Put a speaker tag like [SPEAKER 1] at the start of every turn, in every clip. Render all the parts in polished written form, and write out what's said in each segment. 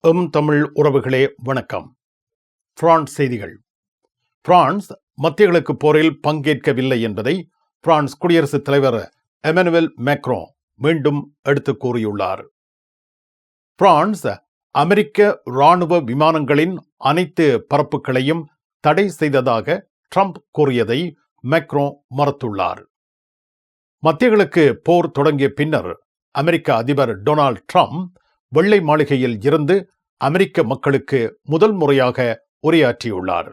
[SPEAKER 1] தமிழ் உறவுகளே வணக்கம். பிரான்ஸ் செய்திகள். பிரான்ஸ் மத்திய கிழக்கு போரில் பங்கேற்கவில்லை என்பதை பிரான்ஸ் குடியரசுத் தலைவர் எமனுவல் மேக்ரோ மீண்டும் எடுத்து கூறியுள்ளார். பிரான்ஸ் அமெரிக்க இராணுவ விமானங்களின் அனைத்து பறப்புகளையும் தடை செய்ததாக ட்ரம்ப் கூறியதை மேக்ரோ மறுத்துள்ளார். மத்திய கிழக்கு போர் தொடங்கிய பின்னர் அமெரிக்க அதிபர் டொனால்ட் ட்ரம்ப் வெள்ளை மாளிகையில் இருந்து அமெரிக்க மக்களுக்கு முதல் முறையாக உரையாற்றியுள்ளார்.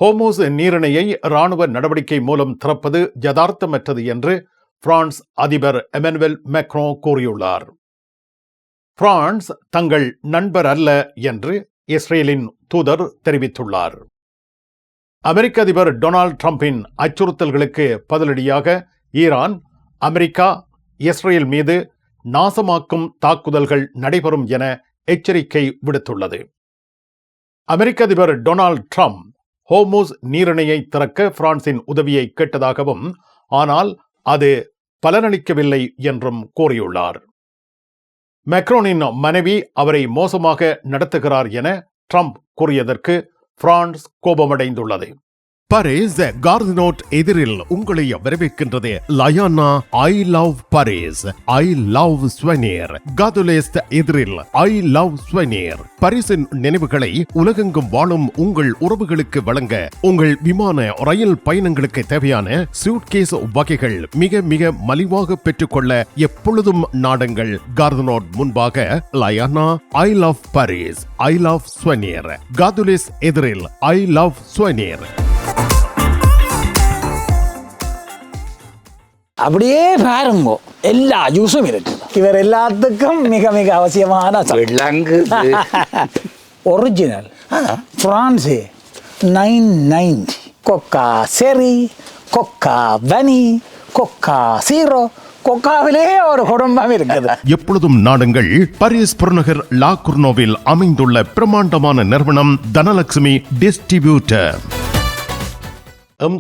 [SPEAKER 1] ஹோர்முஸ் நீரிணையை இராணுவ நடவடிக்கை மூலம் திறப்பது யதார்த்தமற்றது என்று பிரான்ஸ் அதிபர் எமனுவல் மேக்ரோ கூறியுள்ளார். பிரான்ஸ் தங்கள் நண்பர் அல்ல என்று இஸ்ரேலின் தூதர் தெரிவித்துள்ளார். அமெரிக்க அதிபர் டொனால்ட் ட்ரம்பின் அச்சுறுத்தல்களுக்கு பதிலடியாக ஈரான், அமெரிக்கா, இஸ்ரேல் மீது நாசமாக்கும் தாக்குதல்கள் நடைபெறும் என எச்சரிக்கை விடுத்துள்ளது. அமெரிக்க அதிபர் டொனால்ட் ட்ரம்ப் ஹோர்முஸ் நீரிணையை திறக்க பிரான்சின் உதவியை கேட்டதாகவும், ஆனால் அது பலனளிக்கவில்லை என்றும் கூறியுள்ளார். மேக்ரோனின் மனைவி அவரை மோசமாக நடத்துகிறார் என ட்ரம்ப் கூறியதற்கு பிரான்ஸ் கோபமடைந்துள்ளது.
[SPEAKER 2] பாரிஸ் கார்தினோட் எதிரில் உங்களை வரவேற்கின்றது Layana I love Paris, I love souvenir. Gare de l'Est எதிரில் ஐ லவ் ஸ்வெனிர். பாரிஸின் நினைவுகளை உலகெங்கும் வாழும் உங்கள் உறவுகளுக்கு வழங்க உங்கள் விமான ரயில் பயணங்களுக்கு தேவையான சூட்கேஸ் வகைகள் மிக மிக மலிவாக பெற்றுக்கொள்ள எப்பொழுதும் நாடுங்கள் கார்தினோட் முன்பாக Layana I love Paris, I love souvenir. Gare de l'Est எதிரில் ஐ லவ் ஸ்வெனிர்.
[SPEAKER 3] அப்படியே பாருங்க, எல்லா ஜூஸும் இருக்கு. இவர் எல்லாத்துக்கும் மிக மிக அவசியமான ஒரிஜினல் பிரான்ஸு 990 கொக்கா செரி, கொக்கா வனி, கொக்கா சீரோ. கொக்காவிலே ஒரு குடும்பம் இருக்குது.
[SPEAKER 2] எப்பொழுதும் நாடுங்கள் பாரிஸ் புறநகர் லா குர்னோவில் அமைந்துள்ள பிரமாண்டமான நிறுவனம் தனலட்சுமி டிஸ்ட்ரிபியூட்டர்.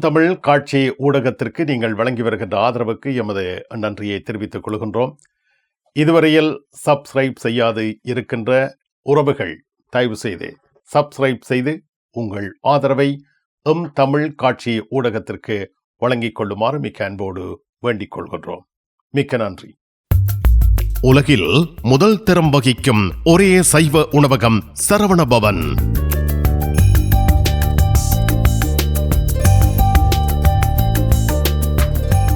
[SPEAKER 1] தமிழ் காட்சி ஊடகத்திற்கு நீங்கள் வழங்கி வருகின்ற ஆதரவுக்கு எமது நன்றியை தெரிவித்துக் கொள்கின்றோம். இதுவரையில் சப்ஸ்கிரைப் செய்யாது இருக்கின்ற உறவுகள் தயவு செய்து சப்ஸ்கிரைப் செய்து உங்கள் ஆதரவை தமிழ் காட்சி ஊடகத்திற்கு வழங்கிக் கொள்ளுமாறு மிக்க அன்போடு வேண்டிக் கொள்கின்றோம். மிக்க நன்றி.
[SPEAKER 2] உலகில் முதல் தரம் வகிக்கும் ஒரே சைவ உணவகம் சரவணபவன்.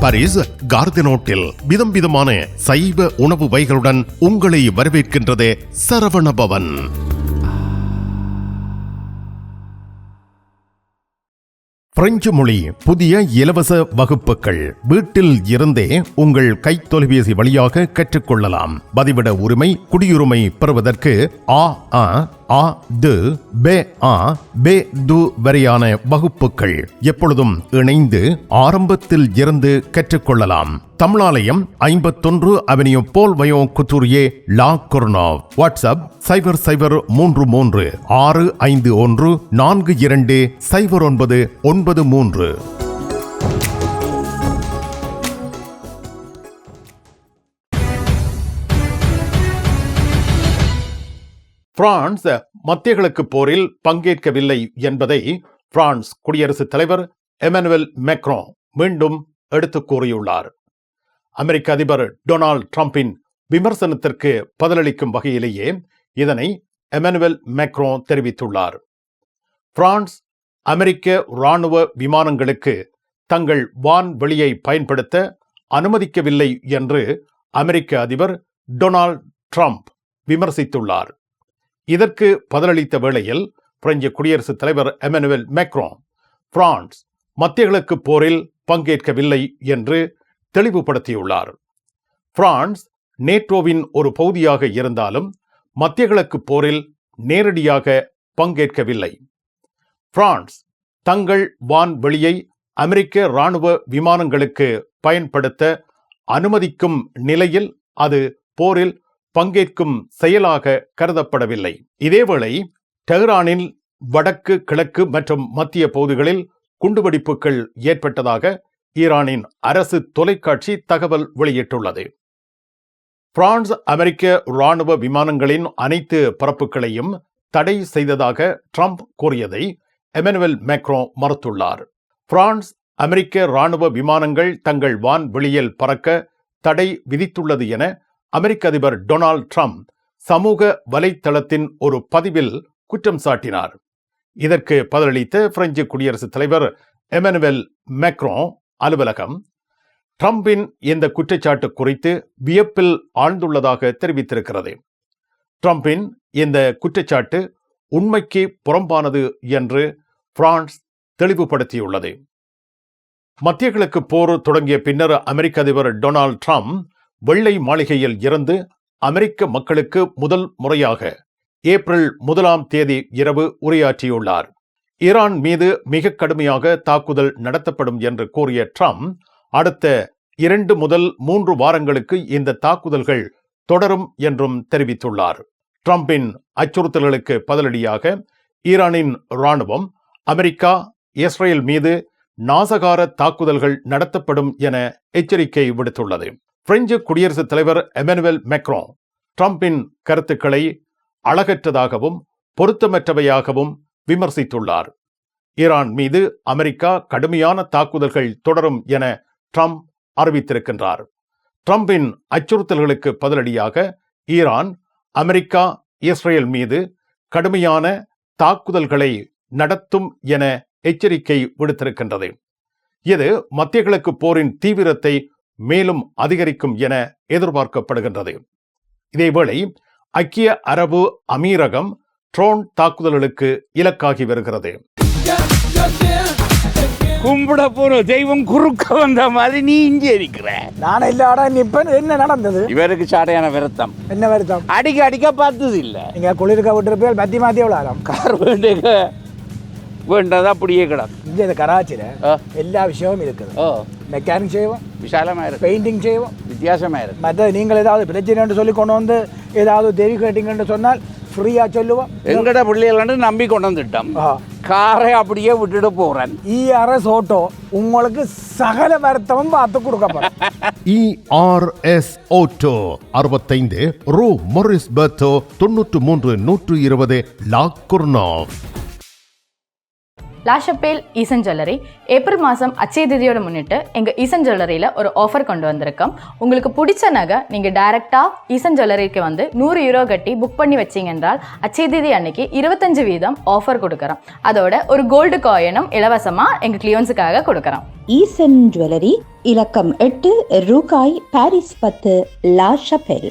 [SPEAKER 2] பாரிஸ் கார்தினோட்டில் விதம் விதமான சைவ உணவு வகைகளுடன் உங்களை வரவேற்கின்றது சரவணபவன். பிரெஞ்சு மொழி புதிய இலவச வகுப்புகள் வீட்டில் இருந்தே உங்கள் கைத்தொலைபேசி வழியாக கற்றுக்கொள்ளலாம். பதிவிட உரிமை, குடியுரிமை பெறுவதற்கு வரையான வகுப்புகள் எப்பொழுதும் இணைந்து ஆரம்பத்தில் இருந்து கற்றுக்கொள்ளலாம். தமிழாலயம் 51 அவென்யூ போல் வயோ குத்தூரியே லா குர்னோவ். வாட்ஸ்அப் 0033 651 42 0993.
[SPEAKER 1] பிரான்ஸ் மத்திய கிழக்கு போரில் பங்கேற்கவில்லை என்பதை பிரான்ஸ் குடியரசுத் தலைவர் எமனுவல் மேக்ரோ மீண்டும் எடுத்து கூறியுள்ளார். அமெரிக்க அதிபர் டொனால்ட் ட்ரம்பின் விமர்சனத்திற்கு பதிலளிக்கும் வகையிலேயே இதனை எமனுவல் மேக்ரோ தெரிவித்துள்ளார். பிரான்ஸ் அமெரிக்க இராணுவ விமானங்களுக்கு தங்கள் வான்வெளியை பயன்படுத்த அனுமதிக்கவில்லை என்று அமெரிக்க அதிபர் டொனால்ட் ட்ரம்ப் விமர்சித்துள்ளார். இதற்கு பதிலளித்த வேளையில் பிரெஞ்சு குடியரசுத் தலைவர் எமனுவல் மேக்ரோ பிரான்ஸ் மத்திய கிழக்கு போரில் பங்கேற்கவில்லை என்று தெளிவுபடுத்தியுள்ளார். பிரான்ஸ் நேட்டோவின் ஒரு பகுதியாக இருந்தாலும் மத்திய கிழக்கு போரில் நேரடியாக பங்கேற்கவில்லை. பிரான்ஸ் தங்கள் வான்வெளியை அமெரிக்க இராணுவ விமானங்களுக்கு பயன்படுத்த அனுமதிக்கும் நிலையில் அது போரில் பங்கேற்கும் செயலாக கருதப்படவில்லை. இதேவேளை டெஹ்ரானில் வடக்கு, கிழக்கு மற்றும் மத்திய பகுதிகளில் குண்டுவெடிப்புகள் ஏற்பட்டதாக ஈரானின் அரசு தொலைக்காட்சி தகவல் வெளியிட்டுள்ளது. பிரான்ஸ் அமெரிக்க இராணுவ விமானங்களின் அனைத்து பறப்புகளையும் தடை செய்ததாக ட்ரம்ப் கூறியதை எமனுவல் மேக்ரோ மறுத்துள்ளார். பிரான்ஸ் அமெரிக்க இராணுவ விமானங்கள் தங்கள் வான்வெளியில் பறக்க தடை விதித்துள்ளது என அமெரிக்க அதிபர் டொனால்ட் ட்ரம்ப் சமூக வலைத்தளத்தின் ஒரு பதிவில் குற்றம் சாட்டினார். இதற்கு பதிலளித்த பிரெஞ்சு குடியரசுத் தலைவர் எமனுவல் மேக்ரோ அலுவலகம் ட்ரம்பின் இந்த குற்றச்சாட்டு குறித்து வியப்பில் ஆழ்ந்துள்ளதாக தெரிவித்திருக்கிறது. ட்ரம்பின் இந்த குற்றச்சாட்டு உண்மைக்கு புறம்பானது என்று பிரான்ஸ் தெளிவுபடுத்தியுள்ளது. மத்திய கிழக்கு போர் தொடங்கிய பின்னர் அமெரிக்க அதிபர் டொனால்ட் ட்ரம்ப் வெள்ளை மாளிகையில் இருந்து அமெரிக்க மக்களுக்கு முதல் முறையாக ஏப்ரல் 1 இரவு உரையாற்றியுள்ளார். ஈரான் மீது மிக கடுமையாக தாக்குதல் நடத்தப்படும் என்று கூறிய ட்ரம்ப் அடுத்த 2 முதல் 3 வாரங்களுக்கு இந்த தாக்குதல்கள் தொடரும் என்றும் தெரிவித்துள்ளார். ட்ரம்பின் அச்சுறுத்தல்களுக்கு பதிலடியாக ஈரானின் இராணுவம் அமெரிக்கா இஸ்ரேல் மீது நாசகார தாக்குதல்கள் நடத்தப்படும் என எச்சரிக்கை விடுத்துள்ளது. பிரெஞ்சு குடியரசுத் தலைவர் எமனுவல் மேக்ரோ ட்ரம்பின் கருத்துக்களை அழகற்றதாகவும் பொருத்தமற்றவையாகவும் விமர்சித்துள்ளார். ஈரான் மீது அமெரிக்கா கடுமையான தாக்குதல்கள் தொடரும் என ட்ரம்ப் அறிவித்திருக்கின்றார். ட்ரம்பின் அச்சுறுத்தல்களுக்கு பதிலடியாக ஈரான் அமெரிக்கா இஸ்ரேல் மீது கடுமையான தாக்குதல்களை நடத்தும் என எச்சரிக்கை விடுத்திருக்கின்றது. இது மத்திய கிழக்கு போரின் தீவிரத்தை மேலும் அதிகரிக்கும் என எதிர்பார்க்கப்படுகின்றது. இதேவேளை ஐக்கிய அரபு அமீரகம் ட்ரோன் தாக்குதல்களுக்கு இலக்காகி வருகிறது.
[SPEAKER 4] கும்பிட போற தெய்வம் குறுக்க வந்த மாதிரி நீ இங்கே இருக்கிற.
[SPEAKER 3] நான் எல்லாடா நிப்பேன். என்ன நடந்தது?
[SPEAKER 4] இவருக்கு சாடையான வருத்தம்.
[SPEAKER 3] என்ன வருத்தம்?
[SPEAKER 4] அடிக்க பார்த்தது இல்ல.
[SPEAKER 3] நீங்க குளிர்க்க விட்டுருப்பேன். மாத்தி எவ்வளோ
[SPEAKER 4] கார் வேண்டதா அப்படியே கிடக்கு.
[SPEAKER 3] இங்கே இந்த கராச்சியில் எல்லா விஷயமும் இருக்குது. மெக்கானிக் செய்வோம்,
[SPEAKER 4] விசாலமா இருக்கு,
[SPEAKER 3] பெயிண்டிங் செய்வோம்,
[SPEAKER 4] வித்தியாசமா இருக்கு.
[SPEAKER 3] மற்ற நீங்கள் ஏதாவது பிரச்சனை சொல்லி கொண்டு வந்து ஏதாவது தேவி கேட்டிங்கன்னு சொன்னால் ஃப்ரீயா சொல்லுவோம்.
[SPEAKER 4] எங்கட பிள்ளைகள் நம்பி கொண்டு வந்துட்டோம். காரை அப்படியே விட்டுட்டு போறேன்.
[SPEAKER 3] ERS ஆட்டோ உங்களுக்கு சகல வருத்தமும் பார்த்து கொடுக்கப்படும்.
[SPEAKER 2] ERS ஆட்டோ 65 ரூ மொரிஸ் பெர்த்தோ 93 120 லா குர்னாவ்.
[SPEAKER 5] லா ஷப்பேல் ஈசன் ஜுவல்லரி ஏப்ரல் மாதம் அச்சய திதியோட முன்னிட்டு எங்கள் ஈசன் ஜுவல்லரியில் ஒரு ஆஃபர் கொண்டு வந்திருக்கோம். உங்களுக்கு பிடிச்ச நகை நீங்கள் டைரெக்டாக ஈசன் ஜுவல்லரிக்கு வந்து €100 கட்டி புக் பண்ணி வச்சிங்க என்றால் அச்சய திதி அன்னைக்கு 25% ஆஃபர் கொடுக்குறோம். அதோட ஒரு கோல்டு காயினும் இலவசமாக எங்கள் கிளியன்ஸுக்காக கொடுக்குறோம்.
[SPEAKER 6] ஈசன் ஜுவல்லரி, இலக்கம் 8, ரூகாய், பாரிஸ் 10, லா ஷப்பேல்.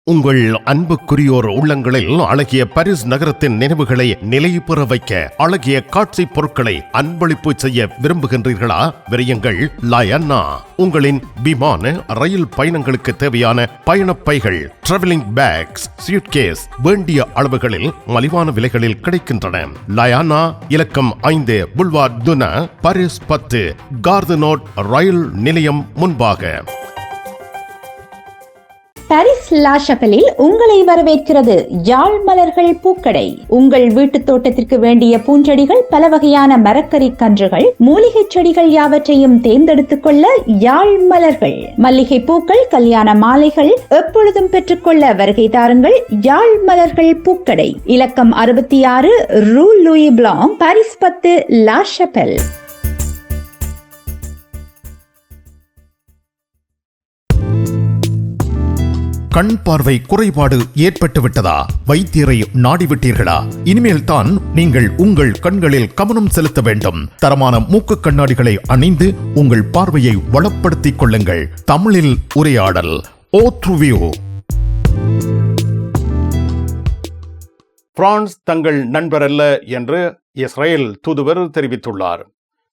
[SPEAKER 2] உங்கள் அன்புக்குரியோர் உள்ளங்களில் அழகிய பாரிஸ் நகரத்தின் நினைவுகளை நிலைவு பெற வைக்க அழகிய காட்சி பொருட்களை அன்பளிப்பு செய்ய விரும்புகின்றீர்களா? விரையுங்கள் லயன்னா. உங்களின் விமான ரயில் பயணங்களுக்கு தேவையான பயணப்பைகள், டிராவலிங் பேக்ஸ், சூட்கேஸ் வேண்டிய அளவுகளில் மலிவான விலைகளில் கிடைக்கின்றன. லயானா, இலக்கம் 5 புல்வார்ட் துனா, பாரிஸ் 10, கார்தனோட் ரயில் நிலையம் முன்பாக.
[SPEAKER 6] பாரிஸ் லா ஷப்பலில் உங்களை வரவேற்கிறது யாழ் மலர்கள் பூக்கடை. உங்கள் வீட்டு தோட்டத்திற்கு வேண்டிய பூஞ்செடிகள், பல வகையான மரக்கறி கன்றுகள், மூலிகை செடிகள் யாவற்றையும் தேர்ந்தெடுத்துக் கொள்ள யாழ் மலர்கள். மல்லிகை பூக்கள், கல்யாண மாலைகள் எப்பொழுதும் பெற்றுக்கொள்ள வருகை தாருங்கள். யாழ் மலர்கள் பூக்கடை, இலக்கம் 66 ரூ லூயி பிளாங், பாரிஸ் 10, லா ஷப்பல்.
[SPEAKER 2] கண் பார்வை குறைபாடு ஏற்பட்டு விட்டதா? வைத்தியரை நாடிவிட்டீர்களா? இனிமேல் தான் நீங்கள் உங்கள் கண்களில் கவனம் செலுத்த வேண்டும். தரமான மூக்கு கண்ணாடிகளை அணிந்து உங்கள் பார்வையை வளப்படுத்திக் கொள்ளுங்கள். தமிழில் உரையாடல் ஓத்ருவியூ.
[SPEAKER 1] பிரான்ஸ் தங்கள் நண்பரல்ல என்று இஸ்ரேல் தூதுவர் தெரிவித்துள்ளார்.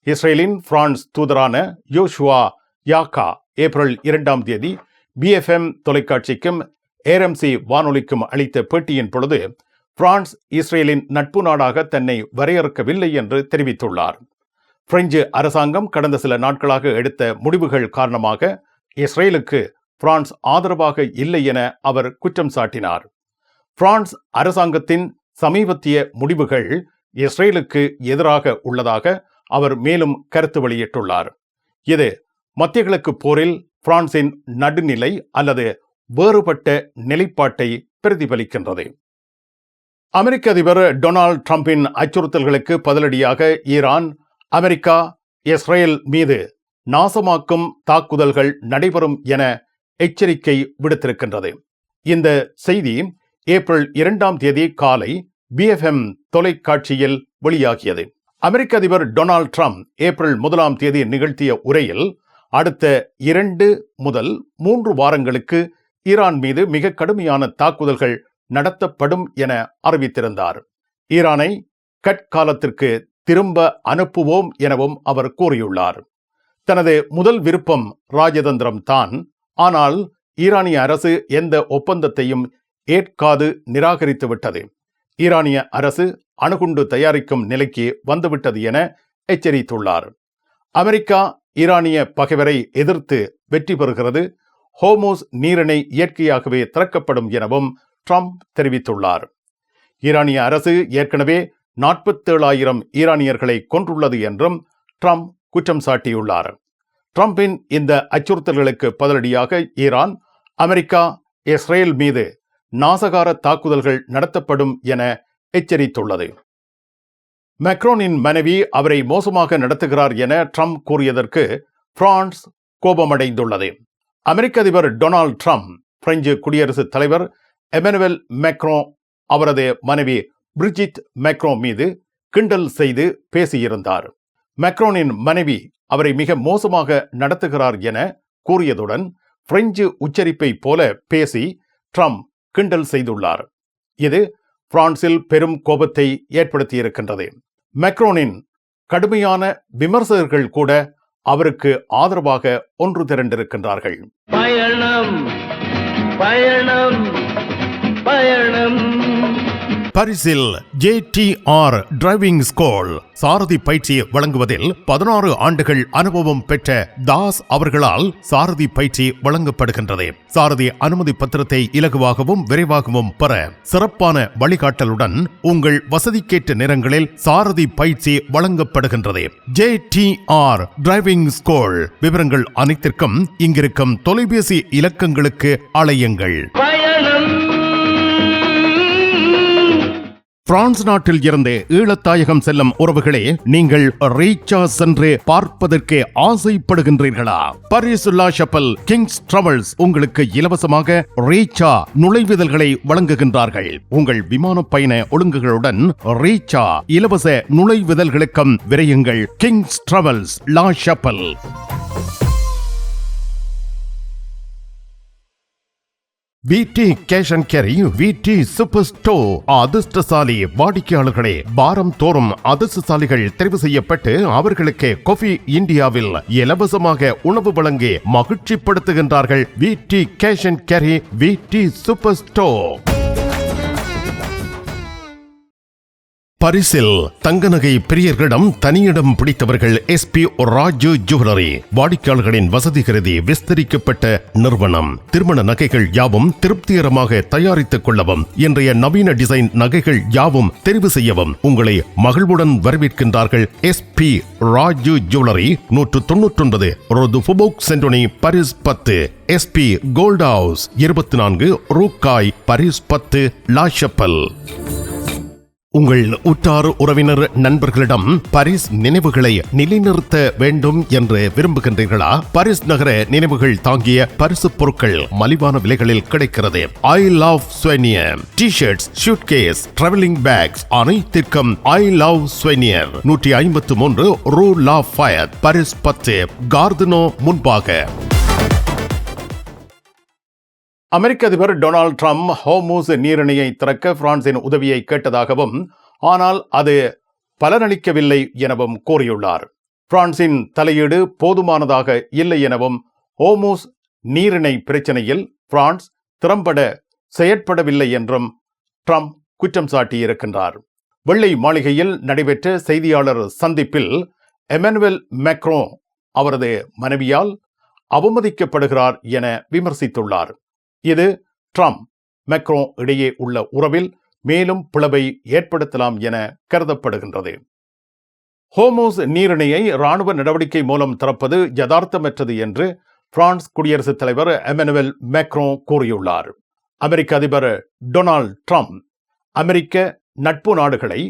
[SPEAKER 1] இஸ்ரேலின் பிரான்ஸ் தூதரான யோசுவா யாக்கா ஏப்ரல் 2 BFM தொலைக்காட்சிக்கும் RMC வானொலிக்கும் அளித்த பேட்டியின் பொழுது பிரான்ஸ் இஸ்ரேலின் நட்பு நாடாக தன்னை வரையறுக்கவில்லை என்று தெரிவித்துள்ளார். பிரெஞ்சு அரசாங்கம் கடந்த சில நாட்களாக எடுத்த முடிவுகள் காரணமாக இஸ்ரேலுக்கு பிரான்ஸ் ஆதரவாக இல்லை என அவர் குற்றம் சாட்டினார். பிரான்ஸ் அரசாங்கத்தின் சமீபத்திய முடிவுகள் இஸ்ரேலுக்கு எதிராக உள்ளதாக அவர் மேலும் கருத்து வெளியிட்டுள்ளார். இது மத்திய கிழக்கு போரில் பிரான்சின் நடுநிலை அல்லது வேறுபட்ட நிலைப்பாட்டை பிரதிபலிக்கின்றது. அமெரிக்க அதிபர் டொனால்ட் ட்ரம்பின் அச்சுறுத்தல்களுக்கு பதிலடியாக ஈரான், அமெரிக்கா, இஸ்ரேல் மீது நாசமாக்கும் தாக்குதல்கள் நடைபெறும் என எச்சரிக்கை விடுத்திருக்கின்றது. இந்த செய்தி ஏப்ரல் 2 காலை BFM தொலைக்காட்சியில் வெளியாகியது. அமெரிக்க அதிபர் டொனால்ட் ட்ரம்ப் ஏப்ரல் 1 நிகழ்த்திய உரையில் அடுத்த 2 முதல் 3 வாரங்களுக்கு ஈரான் மீது மிக கடுமையான தாக்குதல்கள் நடத்தப்படும் என அறிவித்திருந்தார். ஈரானை கற்காலத்திற்கு திரும்ப அனுப்புவோம் எனவும் அவர் கூறியுள்ளார். தனது முதல் விருப்பம் ராஜதந்திரம் தான், ஆனால் ஈரானிய அரசு எந்த ஒப்பந்தத்தையும் ஏற்காது நிராகரித்துவிட்டது. ஈரானிய அரசு அணுகுண்டு தயாரிக்கும் நிலைக்கு வந்துவிட்டது என எச்சரித்துள்ளார். அமெரிக்கா ஈரானிய பகைவரை எதிர்த்து வெற்றி பெறுகிறது. ஹோர்முஸ் நீரிணை இயற்கையாகவே திறக்கப்படும் எனவும் ட்ரம்ப் தெரிவித்துள்ளார். ஈரானிய அரசு ஏற்கனவே 47,000 ஈரானியர்களை கொன்றுள்ளது என்றும் ட்ரம்ப் குற்றம் சாட்டியுள்ளார். ட்ரம்பின் இந்த அச்சுறுத்தல்களுக்கு பதிலடியாக ஈரான், அமெரிக்கா, இஸ்ரேல் மீது நாசகார தாக்குதல்கள் நடத்தப்படும் என எச்சரித்துள்ளது. மேக்ரோனின் மனைவி அவரை மோசமாக நடத்துகிறார் என ட்ரம்ப் கூறியதற்கு பிரான்ஸ் கோபமடைந்துள்ளது. அமெரிக்க அதிபர் டொனால்ட் ட்ரம்ப் பிரெஞ்சு குடியரசுத் தலைவர் எமனுவல் மேக்ரோ அவரது மனைவி பிரிஜிட் மேக்ரோ மீது கிண்டல் செய்து பேசியிருந்தார். மேக்ரோனின் மனைவி அவரை மிக மோசமாக நடத்துகிறார் என கூறியதுடன் பிரெஞ்சு உச்சரிப்பை போல பேசி ட்ரம்ப் கிண்டல் செய்துள்ளார். இது பிரான்சில் பெரும் கோபத்தை ஏற்படுத்தியிருக்கின்றது. மேக்ரோனின் கடுமையான விமர்சகர்கள் கூட அவருக்கு ஆதரவாக ஒன்று திரண்டிருக்கின்றார்கள்.
[SPEAKER 7] பயணம் பயணம் பயணம்.
[SPEAKER 2] பரிசில் JTR டிரைவிங் ஸ்கூல் சாரதி பயிற்சி வழங்குவதில் 16 ஆண்டுகள் அனுபவம் பெற்ற தாஸ் அவர்களால் சாரதி பயிற்சி வழங்கப்படுகின்றது. சாரதி அனுமதி பத்திரத்தை இலகுவாகவும் விரைவாகவும் பெற சிறப்பான வழிகாட்டலுடன் உங்கள் வசதிக்கேற்ற நேரங்களில் சாரதி பயிற்சி வழங்கப்படுகின்றது. JTR driving school. விவரங்கள் அனைத்திற்கும் இங்கிருக்கும் தொலைபேசி இலக்கங்களுக்கு அழையுங்கள். பிரான்ஸ் நாட்டில் இருந்து ஈழத்தாயகம் செல்லும் உறவுகளே, நீங்கள் ரீச்சா சென்று பார்ப்பதற்கு ஆசைப்படுகின்றீர்களா? பாரிஸ் லா ஷப்பல் கிங்ஸ் டிராவல்ஸ் உங்களுக்கு இலவசமாக ரீச்சா நுழைவுதல்களை வழங்குகின்றார்கள். உங்கள் விமான பயண ஒழுங்குகளுடன் ரீச்சா இலவச நுழைவுதல்களுக்கும் விரையுங்கள். Kings Travels La Chapelle. VT cash and carry, VT super store. அதிர்ஷ்டசாலி வாடிக்கையாளர்களே, வாரம் தோறும் அதிர்ஷ்டசாலிகள் தெரிவு செய்யப்பட்டு அவர்களுக்கு காஃபி இந்தியாவில் இலவசமாக உணவு வழங்கி மகிழ்ச்சிப்படுத்துகின்றார்கள். VT cash and carry, VT super store. பரிசில் தங்க நகை பிரியர்களிடம் தனியிடம் பிடித்தவர்கள் SP ராஜு ஜுவல்லரி. வாடிக்கையாளர்களின் வசதி கருதி விஸ்தரிக்கப்பட்ட நிறுவனம். திருமண நகைகள் யாவும் திருப்திகரமாக தயாரித்துக் கொள்ளவும், இன்றைய நவீன டிசைன் நகைகள் யாவும் தெரிவு செய்யவும் உங்களை மகிழ்வுடன் வரவேற்கின்றார்கள். SP ராஜு ஜுவல்லரி, 199 ரோது Faubourg Saint-Denis, Paris 10. SP gold house, 24 ரூகாய், பாரிஸ் 10, லா ஷப்பல். உங்கள் உற்றார் உறவினர் நண்பர்களிடம் பாரிஸ் நினைவுகளை நிலைநிறுத்த வேண்டும் என்று விரும்புகின்றீர்களா? பாரிஸ் நகர நினைவுகள் தாங்கிய பரிசு பொருட்கள் மலிவான விலைகளில் கிடைக்கிறது. I love souvenir T-shirts, suitcase, travelling packs அனைத்திற்கும் ஐ லவ் ஸ்வெனியர். 153 ரூ லா ஃபயத், பாரிஸ் 10, கார்தனோ முன்பாக.
[SPEAKER 1] அமெரிக்க அதிபர் டொனால்ட் ட்ரம்ப் ஹோர்முஸ் நீரிணையை திறக்க பிரான்சின் உதவியை கேட்டதாகவும், ஆனால் அது பலனளிக்கவில்லை எனவும் கூறியுள்ளார். பிரான்சின் தலையீடு போதுமானதாக இல்லை எனவும், ஹோர்முஸ் நீரிணை பிரச்சனையில் பிரான்ஸ் திறம்பட செயற்படவில்லை என்றும் ட்ரம்ப் குற்றம் சாட்டியிருக்கின்றார். வெள்ளை மாளிகையில் நடைபெற்ற செய்தியாளர் சந்திப்பில் எமனுவல் மேக்ரோ அவரது மனைவியால் அவமதிக்கப்படுகிறார் என விமர்சித்துள்ளார். இது ட்ரம்ப் மேக்ரோ இடையே உள்ள உறவில் மேலும் பிளவை ஏற்படுத்தலாம் என கருதப்படுகின்றது. ஹோர்முஸ் நீரிணையை இராணுவ நடவடிக்கை மூலம் திறப்பது யதார்த்தமற்றது என்று பிரான்ஸ் குடியரசுத் தலைவர் எமனுவல் மேக்ரோ கூறியுள்ளார். அமெரிக்க அதிபர் டொனால்ட் ட்ரம்ப் அமெரிக்க நட்பு நாடுகளை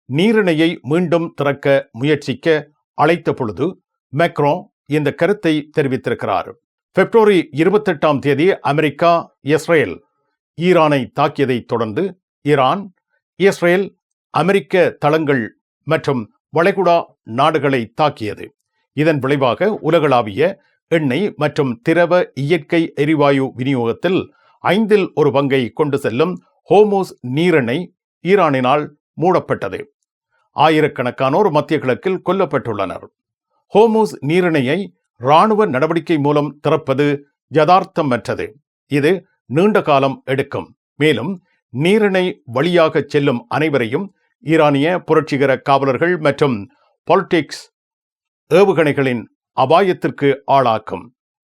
[SPEAKER 1] நீரிணையை மீண்டும் திறக்க முயற்சிக்க அழைத்த பொழுது மேக்ரோ இந்த கருத்தை தெரிவித்திருக்கிறார். பிப்ரவரி 28ஆம் தேதி அமெரிக்கா இஸ்ரேல் ஈரானை தாக்கியதை தொடர்ந்து ஈரான் இஸ்ரேல் அமெரிக்க தளங்கள் மற்றும் வளைகுடா நாடுகளை தாக்கியது. இதன் விளைவாக உலகளாவிய எண்ணெய் மற்றும் திரவ இயற்கை எரிவாயு விநியோகத்தில் 1/5 கொண்டு செல்லும் ஹோர்முஸ் நீரிணை ஈரானினால் மூடப்பட்டது. ஆயிரக்கணக்கானோர் மத்திய கிழக்கில் கொல்லப்பட்டுள்ளனர். ஹோர்முஸ் நீரிணையை இராணுவ நடவடிக்கை மூலம் திறப்பது யதார்த்தமற்றது. இது நீண்ட காலம் எடுக்கும். மேலும் நீரிணை வழியாக செல்லும் அனைவரையும் ஈரானிய புரட்சிகர காவலர்கள் மற்றும் பாலிடிக்ஸ் ஏவுகணைகளின் அபாயத்திற்கு ஆளாக்கும்.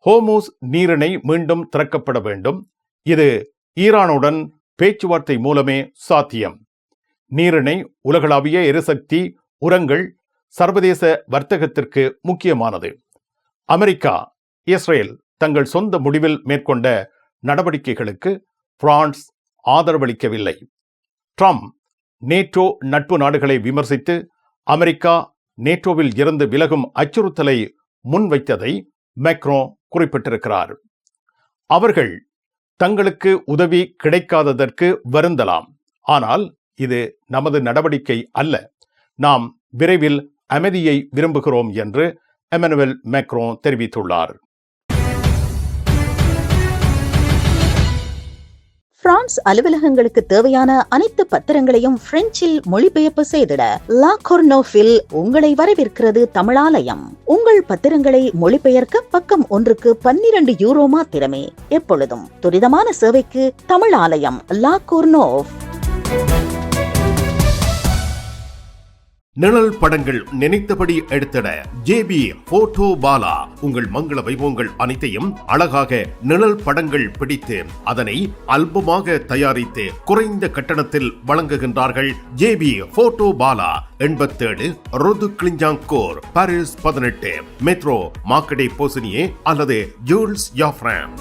[SPEAKER 1] ஹோர்முஸ் நீரிணை மீண்டும் திறக்கப்பட வேண்டும். இது ஈரானுடன் பேச்சுவார்த்தை மூலமே சாத்தியம். நீரிணை உலகளாவிய எரிசக்தி, உரங்கள், சர்வதேச வர்த்தகத்திற்கு முக்கியமானது. அமெரிக்கா, இஸ்ரேல் தங்கள் சொந்த முடிவில் மேற்கொண்ட நடவடிக்கைகளுக்கு பிரான்ஸ் ஆதரவளிக்கவில்லை. ட்ரம்ப் நேட்டோ நட்பு நாடுகளை விமர்சித்து அமெரிக்கா நேட்டோவில் இருந்து விலகும் அச்சுறுத்தலை முன்வைத்ததை மேக்ரோ குறிப்பிட்டிருக்கிறார். அவர்கள் தங்களுக்கு உதவி கிடைக்காததற்கு வருந்தலாம். ஆனால் இது நமது நடவடிக்கை அல்ல. நாம் விரைவில் அமைதியை விரும்புகிறோம் என்று எமனுவல் மேக்ரோ தெரிவித்துள்ளார்.
[SPEAKER 8] பிரான்ஸ் அலுவலகங்களுக்கு தேவையான அனைத்து பத்திரங்களையும் பிரெஞ்சில் மொழிபெயர்ப்பு செய்திட லா கொர்னோஃபில் உங்களை வரவேற்கிறது தமிழாலயம். உங்கள் பத்திரங்களை மொழிபெயர்க்க பக்கம் ஒன்றுக்கு 12 யூரோ மாத்திரமே. எப்பொழுதும் துரிதமான சேவைக்கு தமிழாலயம், லா கொர்னோஃப்.
[SPEAKER 2] நிழல் படங்கள் நினைத்தபடி எடுத்திட ஜேபி போட்டோ பாலா. உங்கள் மங்கள வைபவங்கள் அனைத்தையும் அழகாக நிழல் படங்கள் பிடித்து அதனை ஆல்பமாக தயாரித்து குறைந்த கட்டணத்தில் வழங்குகின்றார்கள். ஜேபி போட்டோ பாலா 87 ரோது Clignancourt, Paris 18, metro Marcadet Poissonniers அல்லது ஜூல்ஸ் யாஃப்ராம்.